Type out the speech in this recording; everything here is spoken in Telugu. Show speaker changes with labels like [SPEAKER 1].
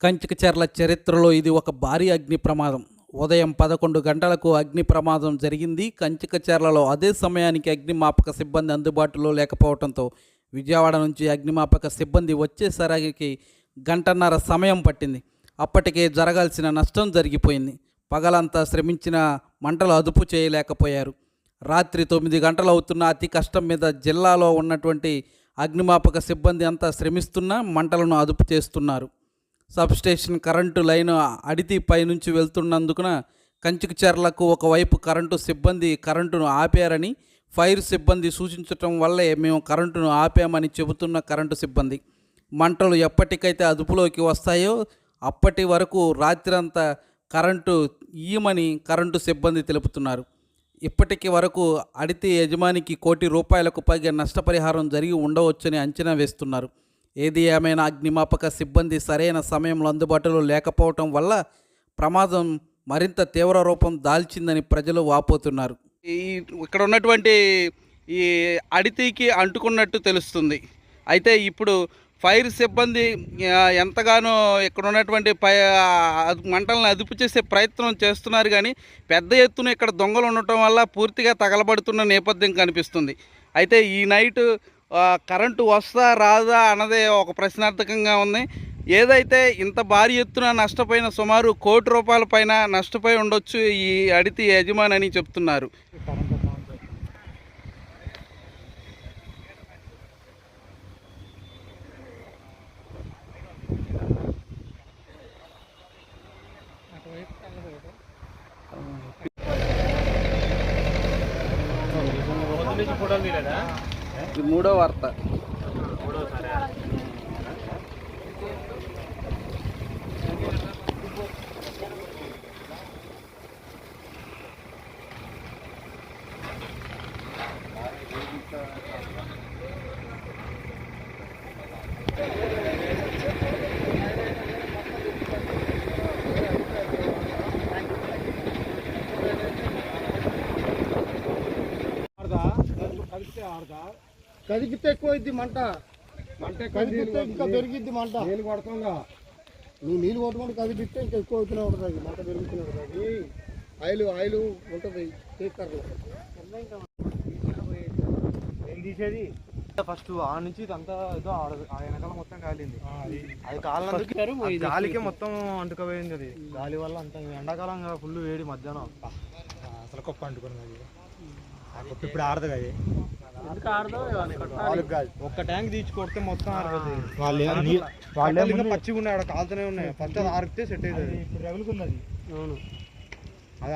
[SPEAKER 1] కంచికచర్ల చరిత్రలో ఇది ఒక భారీ అగ్ని ప్రమాదం. ఉదయం 11 గంటలకు అగ్ని ప్రమాదం జరిగింది. కంచికచర్లలో అదే సమయానికి అగ్నిమాపక సిబ్బంది అందుబాటులో లేకపోవడంతో విజయవాడ నుంచి అగ్నిమాపక సిబ్బంది వచ్చేసరికి గంటన్నర సమయం పట్టింది. అప్పటికే జరగాల్సిన నష్టం జరిగిపోయింది. పగలంతా శ్రమించిన మంటలు అదుపు చేయలేకపోయారు. రాత్రి 9 గంటలు అవుతున్న అతి కష్టం మీద జిల్లాలో ఉన్నటువంటి అగ్నిమాపక సిబ్బంది అంతా శ్రమిస్తున్నా మంటలను అదుపు చేస్తున్నారు. సబ్స్టేషన్ కరెంటు లైన్ అడితి పైనుంచి వెళ్తున్నందున కంచికచర్లకు ఒకవైపు కరెంటు సిబ్బంది కరెంటును ఆపారని ఫైర్ సిబ్బంది సూచించటం వల్లే మేము కరెంటును ఆపామని చెబుతున్న కరెంటు సిబ్బంది. మంటలు ఎప్పటికైతే అదుపులోకి వస్తాయో అప్పటి వరకు రాత్రంతా కరెంటు ఇయ్యమని కరెంటు సిబ్బంది తెలుపుతున్నారు. ఇప్పటికి వరకు అడితి యజమానికి ₹1 కోటి పైగా నష్టపరిహారం జరిగి ఉండవచ్చని అంచనా వేస్తున్నారు. ఏది ఏమైనా అగ్నిమాపక సిబ్బంది సరైన సమయంలో అందుబాటులో లేకపోవటం వల్ల ప్రమాదం మరింత తీవ్ర రూపం దాల్చిందని ప్రజలు వాపోతున్నారు. ఇక్కడ ఉన్నటువంటి ఈ అడితికి అంటుకున్నట్టు తెలుస్తుంది. అయితే ఇప్పుడు ఫైర్ సిబ్బంది ఎంతగానో ఇక్కడ ఉన్నటువంటి మంటలను అదుపు చేసే ప్రయత్నం చేస్తున్నారు. కానీ పెద్ద ఎత్తున ఇక్కడ దొంగలు ఉండటం వల్ల పూర్తిగా తగలబడుతున్న నేపథ్యం కనిపిస్తుంది. అయితే ఈ నైటు కరెంటు వస్తా రాదా అన్నదే ఒక ప్రశ్నార్థకంగా ఉంది. ఏదైతే ఇంత భారీ ఎత్తున నష్టపోయిన సుమారు ₹1 కోటి పైన నష్టపోయి ఉండొచ్చు ఈ అడితి యజమాని అని చెప్తున్నారు. ఇది మూడో వార్త.
[SPEAKER 2] కదిపితే ఎక్కువ ఇద్ది మంట, కదిపితే ఇంకా పెరిగిద్ది మంట. నీళ్ళు కొడుతుందా, నువ్వు నీళ్ళు కొట్టుకుంటే కదిపిస్తే ఇంకా ఎక్కువ అవుతూనే ఉంటుంది, మంట పెరుగుతూనే ఉంటుంది. ఆయిల్ ఉంటుంది తీస్తారు.
[SPEAKER 3] ఏం తీసేది ఫస్ట్ ఆ నుంచి ఇదంతా ఏదో ఆ వెనకాల మొత్తం కాలింది. అది కాలినందుకు గాలికి మొత్తం అంటుకపోయింది. అది గాలి వల్ల అంత ఎండాకాలం ఫుల్ వేడి మధ్యాహ్నం అసలు కొప్ప అంటుకున్నది. ఇప్పుడు ఆడదు కదా, ఒక్క ట్యాంక్ తీసి కొడితే మొత్తం ఆరదు. వాళ్ళు పచ్చిగా ఉన్నాయి, ఆడ కాలుతూనే ఉన్నాయి. ఫస్ట్ అది ఆరితే సెట్ అవుతుంది. ఇప్పుడు రగులుకున్నది. అవును, అది